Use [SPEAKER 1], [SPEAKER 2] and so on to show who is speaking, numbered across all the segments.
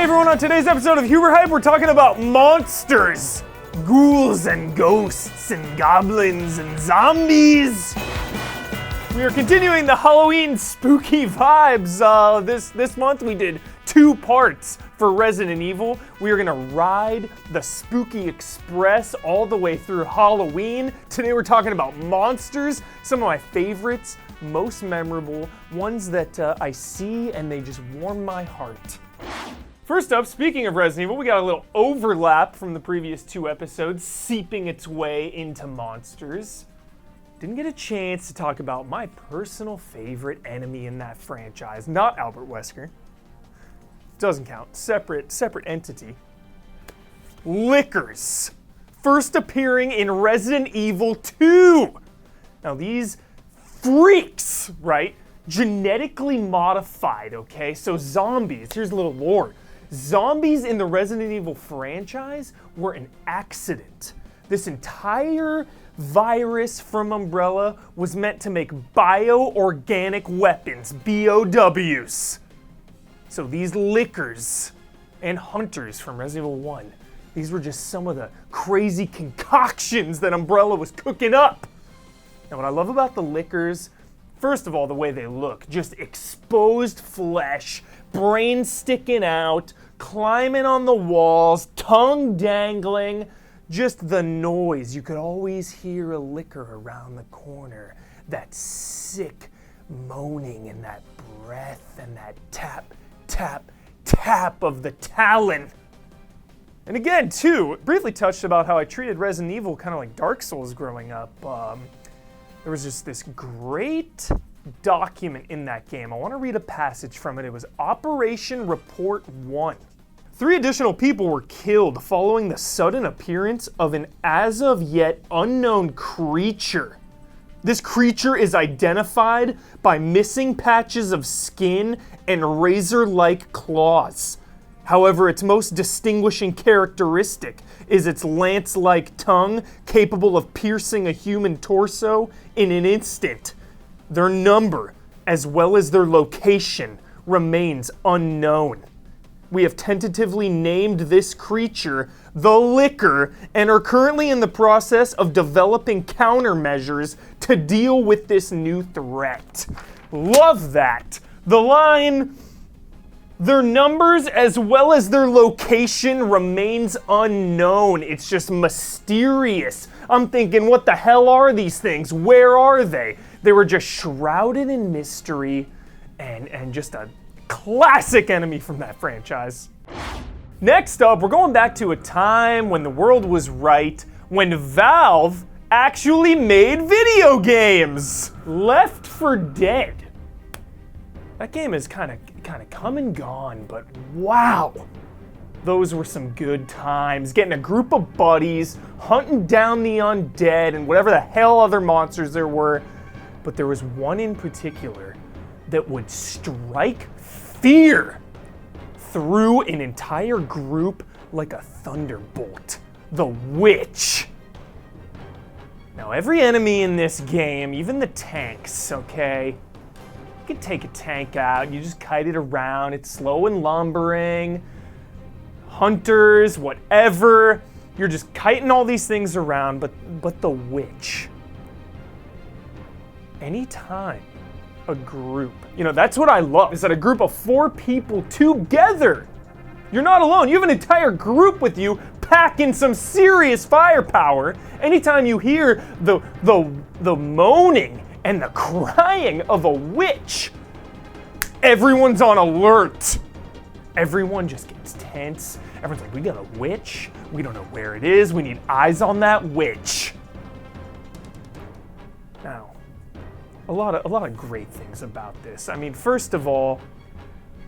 [SPEAKER 1] Hey everyone, on today's episode of Huber Hype, we're talking about monsters, ghouls and ghosts and goblins and zombies. We are continuing the Halloween spooky vibes. This month we did 2 parts for Resident Evil. We are gonna ride the spooky express all the way through Halloween. Today we're talking about monsters, some of my favorites, most memorable, ones that I see and they just warm my heart. First up, speaking of Resident Evil, we got a little overlap from the previous 2 episodes seeping its way into monsters. Didn't get a chance to talk about my personal favorite enemy in that franchise, not Albert Wesker. Doesn't count, separate entity. Lickers, first appearing in Resident Evil 2. Now these freaks, right, genetically modified, okay? So zombies, here's a little lore. Zombies in the Resident Evil franchise were an accident. This entire virus from Umbrella was meant to make bioorganic weapons, BOWs. So these lickers and hunters from Resident Evil 1, these were just some of the crazy concoctions that Umbrella was cooking up. Now what I love about the lickers, first of all, the way they look, just exposed flesh, brain sticking out, climbing on the walls, tongue dangling, just the noise. You could always hear a licker around the corner. That sick moaning and that breath and that tap, tap, tap of the talon. And again, too, briefly touched about how I treated Resident Evil kind of like Dark Souls growing up. There was just this great document in that game. I want to read a passage from it. It was Operation Report 1. 3 additional people were killed following the sudden appearance of an as of yet unknown creature. This creature is identified by missing patches of skin and razor-like claws. However, its most distinguishing characteristic is its lance-like tongue, capable of piercing a human torso in an instant. Their number, as well as their location, remains unknown. We have tentatively named this creature the Licker and are currently in the process of developing countermeasures to deal with this new threat. Love that. The line, their numbers as well as their location remains unknown. It's just mysterious. I'm thinking, what the hell are these things? Where are they? They were just shrouded in mystery and just a classic enemy from that franchise. Next up, we're going back to a time when the world was right, when Valve actually made video games. Left 4 Dead. That game is kind of come and gone, but wow. Those were some good times. Getting a group of buddies, hunting down the undead and whatever the hell other monsters there were. But there was one in particular that would strike fear through an entire group like a thunderbolt. The Witch. Now every enemy in this game, even the tanks, okay? You can take a tank out, you just kite it around, it's slow and lumbering. Hunters, whatever. You're just kiting all these things around, but the Witch. Anytime a group, that's what I love, is that a group of 4 people together. You're not alone. You have an entire group with you packing some serious firepower. Anytime you hear the moaning and the crying of a witch, everyone's on alert. Everyone just gets tense. Everyone's like, we got a witch. We don't know where it is. We need eyes on that witch. Now, a lot of great things about this. I mean, first of all,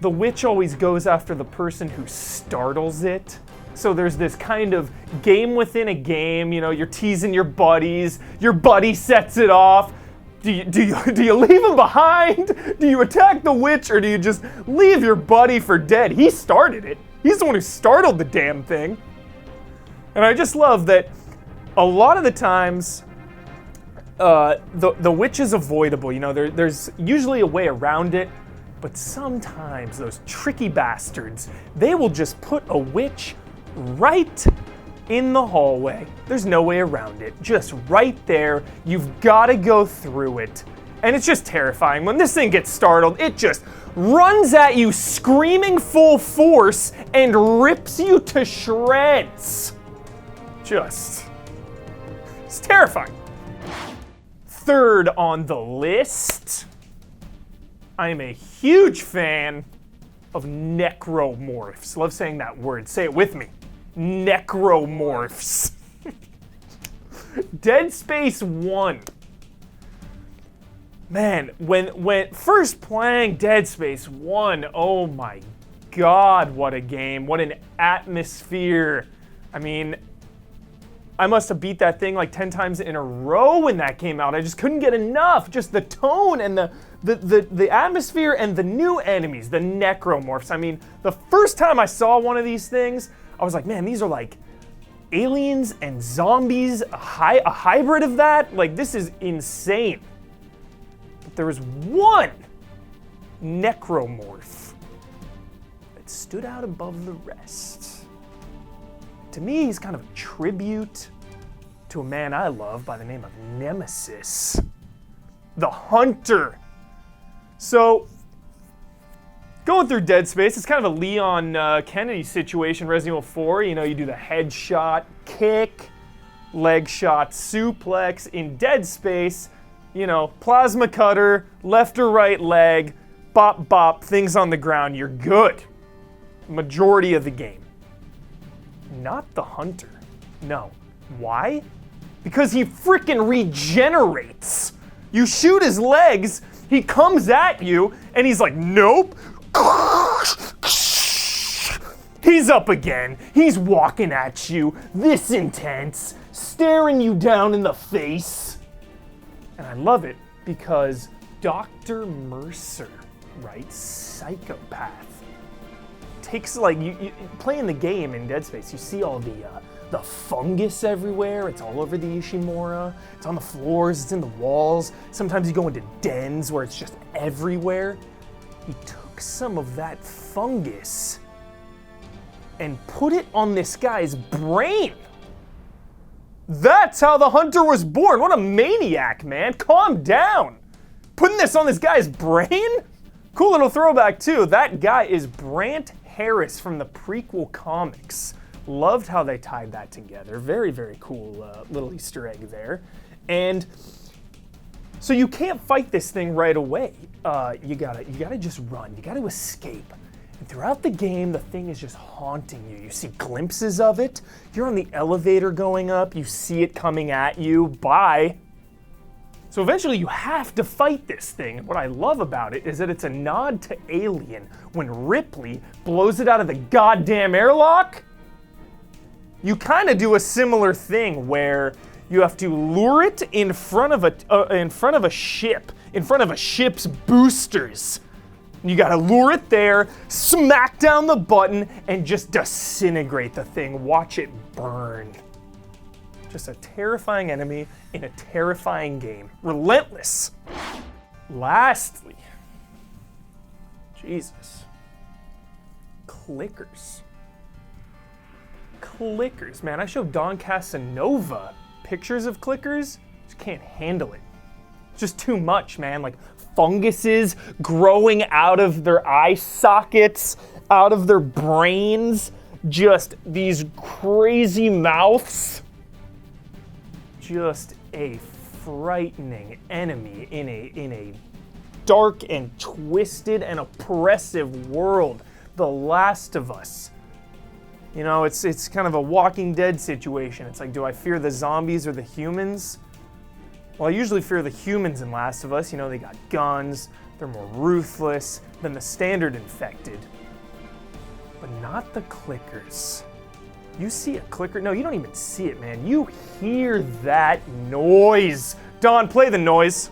[SPEAKER 1] the witch always goes after the person who startles it. So there's this kind of game within a game, you're teasing your buddies, your buddy sets it off. Do you leave him behind? Do you attack the witch, or do you just leave your buddy for dead? He started it. He's the one who startled the damn thing. And I just love that a lot of the times, the witch is avoidable. There's usually a way around it. But sometimes those tricky bastards, they will just put a witch right in the hallway. There's no way around it. Just right there. You've got to go through it. And it's just terrifying. When this thing gets startled, it just runs at you screaming full force and rips you to shreds. It's terrifying. Third on the list, I am a huge fan of Necromorphs. Love saying that word. Say it with me. Necromorphs. Dead Space 1. Man, when first playing Dead Space 1, oh my God, what a game. What an atmosphere. I mean, I must have beat that thing like 10 times in a row when that came out. I just couldn't get enough. Just the tone and the atmosphere and the new enemies, the Necromorphs. I mean, the first time I saw one of these things, I was like, man, these are like aliens and zombies, a hybrid of that. Like, this is insane. But there was one Necromorph that stood out above the rest. To me, he's kind of a tribute to a man I love by the name of Nemesis, the Hunter. So, going through Dead Space, it's kind of a Leon Kennedy situation, Resident Evil 4. You know, you do the headshot, kick, leg shot, suplex. In Dead Space, you know, plasma cutter, left or right leg, bop bop, things on the ground, you're good. Majority of the game. Not the Hunter. No. Why? Because he freaking regenerates. You shoot his legs, he comes at you, and he's like, nope. He's up again. He's walking at you, this intense, staring you down in the face. And I love it because Dr. Mercer, right? Psychopath. Takes, like, you playing the game in Dead Space, you see all the fungus everywhere. It's all over the Ishimura. It's on the floors, it's in the walls. Sometimes you go into dens where it's just everywhere. He took some of that fungus and put it on this guy's brain. That's how the Hunter was born. What a maniac, man. Calm down. Putting this on this guy's brain? Cool little throwback, too. That guy is Brant Harris from the prequel comics. Loved how they tied that together. Very, very cool little Easter egg there. And so you can't fight this thing right away. You gotta just run. You gotta escape. And throughout the game, the thing is just haunting you. You see glimpses of it. You're on the elevator going up. You see it coming at you. Bye. So eventually you have to fight this thing. And what I love about it is that it's a nod to Alien when Ripley blows it out of the goddamn airlock. You kind of do a similar thing where you have to lure it in front of a ship, in front of a ship's boosters. You gotta lure it there, smack down the button, and just disintegrate the thing. Watch it burn. Just a terrifying enemy in a terrifying game. Relentless. Lastly, Jesus, clickers. Clickers, man. I showed Don Casanova pictures of clickers. Just can't handle it. It's just too much, man. Like funguses growing out of their eye sockets, out of their brains. Just these crazy mouths. Just a frightening enemy in a dark and twisted and oppressive world. The Last of Us. You know, it's kind of a Walking Dead situation. It's like, do I fear the zombies or the humans? Well, I usually fear the humans in Last of Us. You know, they got guns, they're more ruthless than the standard infected. But not the clickers. You see a clicker? No, you don't even see it, man. You hear that noise. Don, play the noise.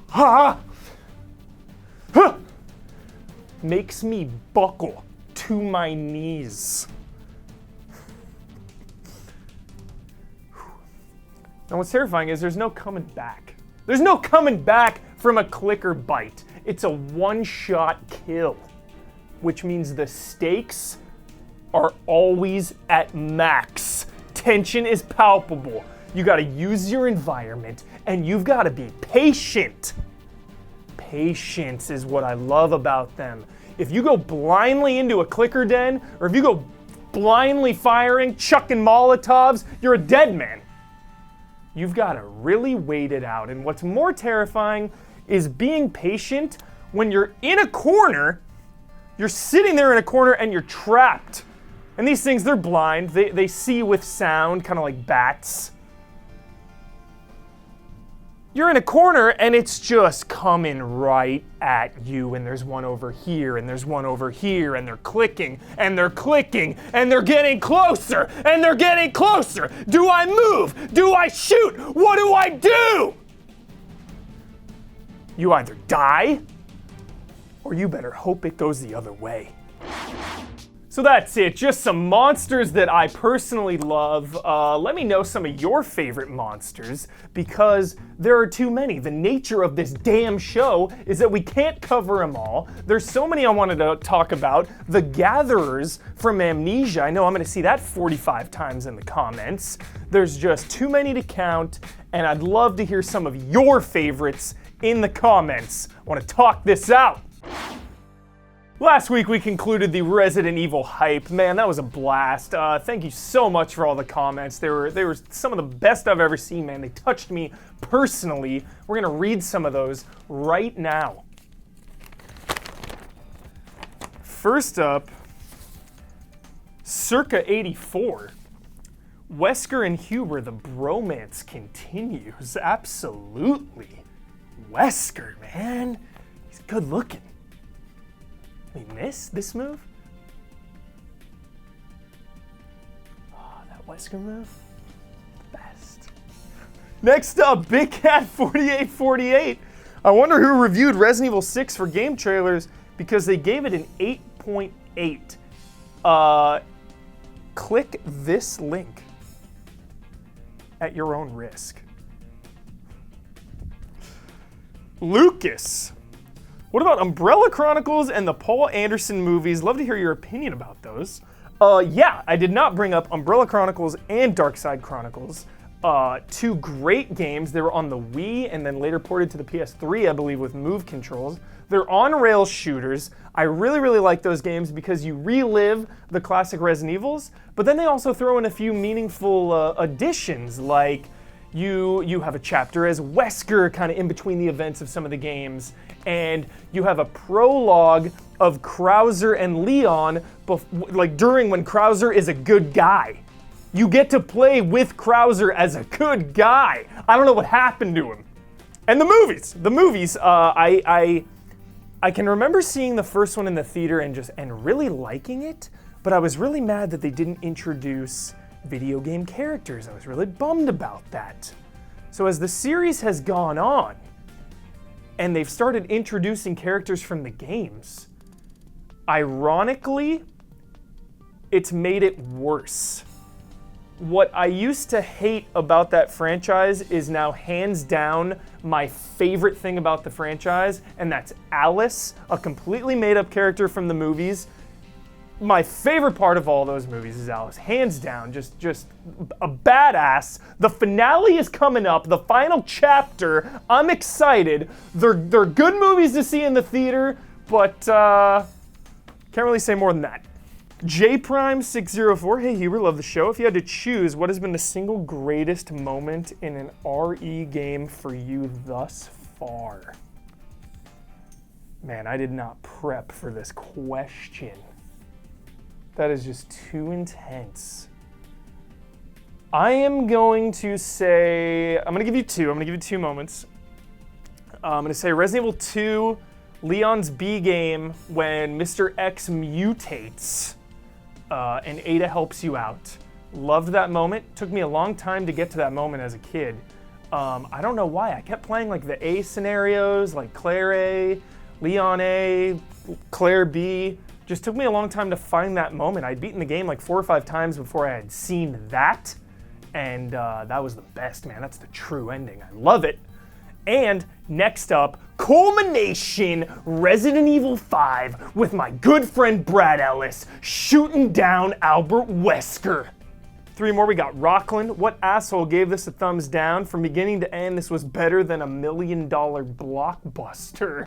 [SPEAKER 1] Ha! Huh. Makes me buckle to my knees. And what's terrifying is there's no coming back. There's no coming back from a clicker bite. It's a one-shot kill, which means the stakes are always at max. Tension is palpable. You gotta use your environment, and you've gotta be patient. Patience is what I love about them. If you go blindly into a clicker den, or if you go blindly firing, chucking Molotovs, you're a dead man. You've gotta really wait it out. And what's more terrifying is being patient when you're in a corner, you're sitting there in a corner and you're trapped. And these things, they're blind. They see with sound, kind of like bats. You're in a corner and it's just coming right at you, and there's one over here, and there's one over here, and they're clicking, and they're clicking, and they're getting closer, and they're getting closer. Do I move? Do I shoot? What do I do? You either die, or you better hope it goes the other way. So that's it, just some monsters that I personally love. Let me know some of your favorite monsters, because there are too many. The nature of this damn show is that we can't cover them all. There's so many I wanted to talk about. The Gatherers from Amnesia, I know I'm gonna see that 45 times in the comments. There's just too many to count, and I'd love to hear some of your favorites in the comments. I wanna talk this out. Last week we concluded the Resident Evil hype. Man, that was a blast. Thank you so much for all the comments. They were some of the best I've ever seen, man. They touched me personally. We're gonna read some of those right now. First up, circa 84. Wesker and Huber, the bromance continues. Absolutely. Wesker, man. He's good looking. We miss this move? Oh, that Wesker move? Best. Next up, Big Cat 4848. I wonder who reviewed Resident Evil 6 for GameTrailers, because they gave it an 8.8. Click this link at your own risk. Lucas. What about Umbrella Chronicles and the Paul Anderson movies? Love to hear your opinion about those. Yeah, I did not bring up Umbrella Chronicles and Darkside Chronicles. Two great games. They were on the Wii and then later ported to the PS3, I believe, with Move controls. They're on-rail shooters. I really, really like those games because you relive the classic Resident Evils, but then they also throw in a few meaningful additions, like you have a chapter as Wesker kind of in between the events of some of the games, and you have a prologue of Krauser and Leon, like during when Krauser is a good guy. You get to play with Krauser as a good guy. I don't know what happened to him. And the movies, I can remember seeing the first one in the theater and really liking it, but I was really mad that they didn't introduce video game characters. I was really bummed about that. So as the series has gone on, and they've started introducing characters from the games, ironically, it's made it worse. What I used to hate about that franchise is now hands down my favorite thing about the franchise, and that's Alice, a completely made up character from the movies. My favorite part of all those movies is Alice, hands down, just a badass. The finale is coming up, the final chapter. I'm excited. They're good movies to see in the theater, but can't really say more than that. JPrime604, hey Huber, love the show. If you had to choose, what has been the single greatest moment in an RE game for you thus far? Man, I did not prep for this question. That is just too intense. I am going to say, I'm going to give you two moments. I'm going to say Resident Evil 2, Leon's B game, when Mr. X mutates and Ada helps you out. Loved that moment. Took me a long time to get to that moment as a kid. I don't know why. I kept playing like the A scenarios, like Claire A, Leon A, Claire B. Just took me a long time to find that moment. I'd beaten the game like 4 or 5 times before I had seen that. And that was the best, man. That's the true ending. I love it. And next up, culmination Resident Evil 5 with my good friend Brad Ellis shooting down Albert Wesker. 3 more. We got Rockland. What asshole gave this a thumbs down? From beginning to end, this was better than $1 million blockbuster.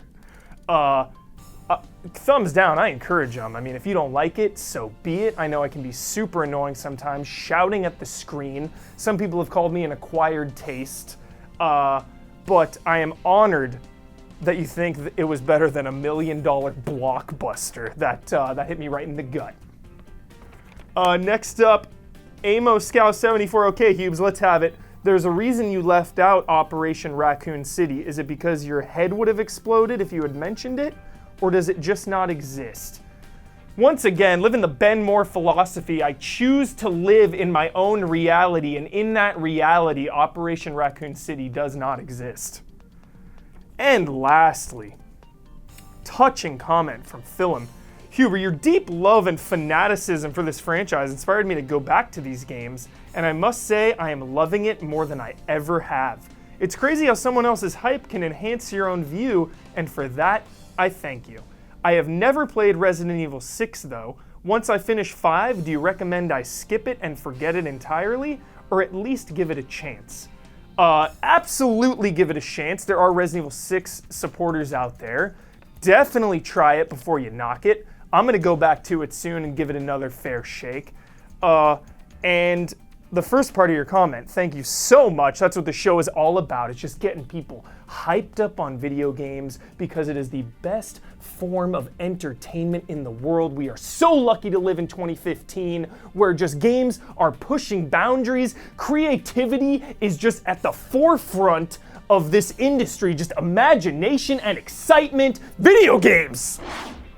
[SPEAKER 1] Thumbs down. I encourage them. I mean, if you don't like it, so be it. I know I can be super annoying sometimes, shouting at the screen. Some people have called me an acquired taste. But I am honored that you think that it was better than $1 million blockbuster. That hit me right in the gut. Next up, Amo Scout 74. Okay, Hubes, let's have it. There's a reason you left out Operation Raccoon City. Is it because your head would have exploded if you had mentioned it? Or does it just not exist? Once again, living the Ben Moore philosophy, I choose to live in my own reality, and in that reality, Operation Raccoon City does not exist. And lastly, touching comment from Philem. Huber, your deep love and fanaticism for this franchise inspired me to go back to these games, and I must say I am loving it more than I ever have. It's crazy how someone else's hype can enhance your own view, and for that, I thank you. I have never played Resident Evil 6 though. Once I finish 5, do you recommend I skip it and forget it entirely, or at least give it a chance? Absolutely give it a chance. There are Resident Evil 6 supporters out there. Definitely try it before you knock it. I'm gonna go back to it soon and give it another fair shake. And the first part of your comment, thank you so much. That's what the show is all about. It's just getting people hyped up on video games because it is the best form of entertainment in the world. We are so lucky to live in 2015 where just games are pushing boundaries. Creativity is just at the forefront of this industry. Just imagination and excitement. Video games!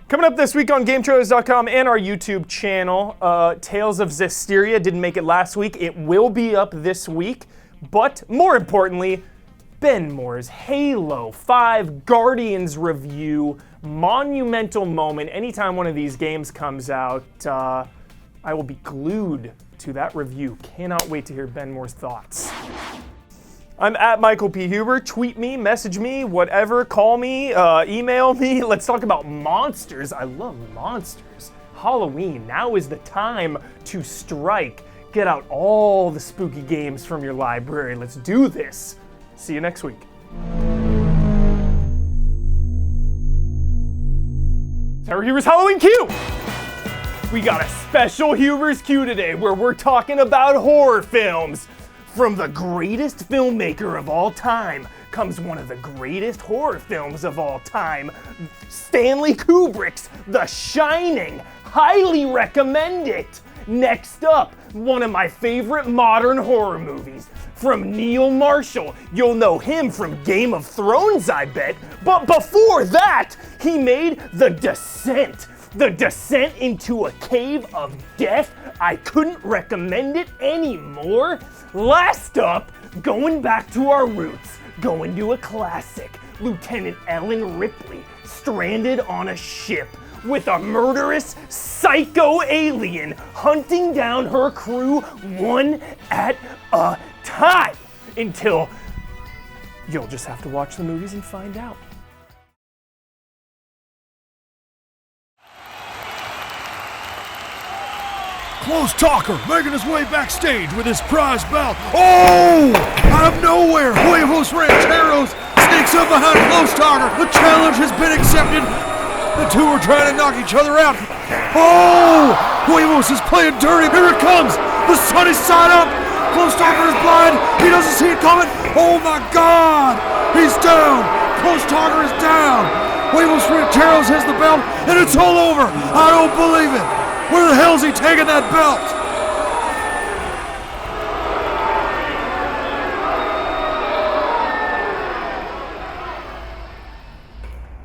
[SPEAKER 1] Coming up this week on GameTrailers.com and our YouTube channel, Tales of Zestiria didn't make it last week. It will be up this week. But more importantly, Ben Moore's Halo 5 Guardians review. Monumental moment. Anytime one of these games comes out, I will be glued to that review. Cannot wait to hear Ben Moore's thoughts. I'm at Michael P. Huber. Tweet me, message me, whatever, call me, email me. Let's talk about monsters. I love monsters. Halloween, now is the time to strike. Get out all the spooky games from your library. Let's do this. See you next week. Our Huber's Halloween Q! We got a special Huber's Q today where we're talking about horror films. From the greatest filmmaker of all time comes one of the greatest horror films of all time, Stanley Kubrick's The Shining. Highly recommend it. Next up, one of my favorite modern horror movies, from Neil Marshall. You'll know him from Game of Thrones, I bet. But before that, he made The Descent. The Descent into a Cave of Death. I couldn't recommend it anymore. Last up, going back to our roots, going to a classic, Lieutenant Ellen Ripley, stranded on a ship with a murderous psycho alien hunting down her crew one at a time. Until you'll just have to watch the movies and find out.
[SPEAKER 2] Close talker making his way backstage with his prize belt. Oh! Out of nowhere, Huevos Rancheros sneaks up behind Close Talker. The challenge has been accepted. The two are trying to knock each other out. Oh! Huevos is playing dirty. Here it comes. The sun is side up. Close Talker is blind. He doesn't see it coming. Oh my God! He's down. Close Talker is down. Huevos Rancheros has the belt, and it's all over. I don't believe it. Where the hell's he taking that belt?